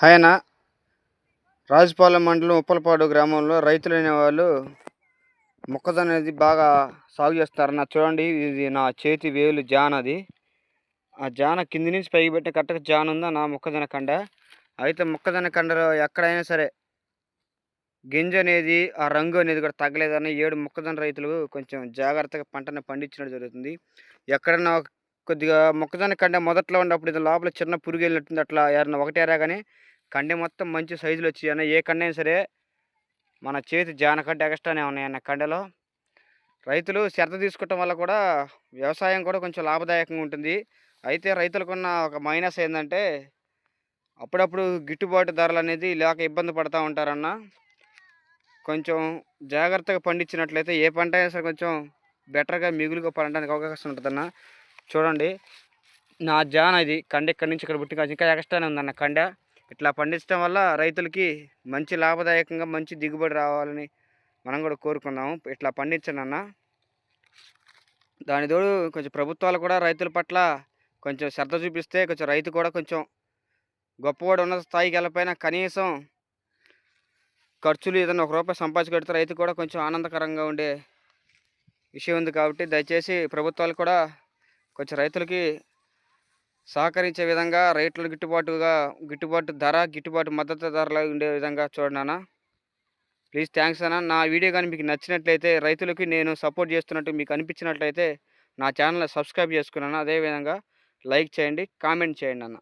ఆయన రాజుపాలెం మండలం ఉప్పలపాడు గ్రామంలో రైతులనేవాళ్ళు మొక్కజొన్న అనేది బాగా సాగు చేస్తారన్న. చూడండి, ఇది నా చేతి వేలు జాన్ అది. ఆ జాన కింది నుంచి పైకి పెట్టే కరెక్ట్‌గా జాన్ ఉందా నా మొక్కజొన్న కండ. అయితే మొక్కజొన్న కండలో ఎక్కడైనా సరే గింజ అనేది, ఆ రంగు అనేది కూడా తగ్గలేదని 7 మొక్కజొన్న రైతులు కొంచెం జాగ్రత్తగా పంటను పండించడం జరుగుతుంది. ఎక్కడన్నా కొద్దిగా మొక్కజొన్న కండె మొదట్లో ఉన్నప్పుడు ఇది లోపల చిన్న పురుగెళ్ళినట్టుంది. అట్లా ఏరన్నా ఒకటేరా రాగానే కండె మొత్తం మంచి సైజులో వచ్చాయన్న. ఏ కండైనా సరే మన చేతి జానకంటే ఎగస్ట్రానే ఉన్నాయన్న కండెలో. రైతులు శ్రద్ధ తీసుకోవటం వల్ల కూడా వ్యవసాయం కూడా కొంచెం లాభదాయకంగా ఉంటుంది. అయితే రైతులకున్న ఒక మైనస్ ఏందంటే, అప్పుడప్పుడు గిట్టుబాటు ధరలనేది లేక ఇబ్బంది పడతా ఉంటారన్న. కొంచెం జాగ్రత్తగా పండించినట్లయితే ఏ పంట అయినా సరే కొంచెం బెటర్‌గా మిగులుగా పండడానికి అవకాశం ఉంటదన్న. చూడండి, నా జాన ఇది కండ ఇక్కడి నుంచి ఇక్కడ పుట్టి ఇంకా ఎగస్ట్రానే ఉందన్న కండ. ఇట్లా పండించడం వల్ల రైతులకి మంచి లాభదాయకంగా మంచి దిగుబడి రావాలని మనం కూడా కోరుకుందాము. ఇట్లా పండించండన్న. దానికి తోడు కొంచెం ప్రభుత్వాలు కూడా రైతుల పట్ల కొంచెం శ్రద్ధ చూపిస్తే కొంచెం రైతు కూడా కొంచెం గొప్పవాడు ఉన్నత స్థాయికి వెళ్ళకపోయినా కనీసం ఖర్చులు ఏదైనా రూ. 1 సంపాదించగలిగితే రైతుకు కూడా కొంచెం ఆనందకరంగా ఉండే విషయం ఉంది. కాబట్టి దయచేసి ప్రభుత్వాలు కూడా కొంచెం రైతులకి సహకరించే విధంగా రేట్లు గిట్టుబాటు ధర, గిట్టుబాటు మద్దతు ధరలు ఉండే విధంగా చూడండి అన్న. ప్లీజ్ థ్యాంక్స్ అన్న. నా వీడియో కానీ మీకు నచ్చినట్లయితే, రైతులకి నేను సపోర్ట్ చేస్తున్నట్టు మీకు అనిపించినట్లయితే నా ఛానల్‌ని సబ్స్క్రైబ్ చేసుకుని అన్న. అదేవిధంగా లైక్ చేయండి, కామెంట్ చేయండి అన్న.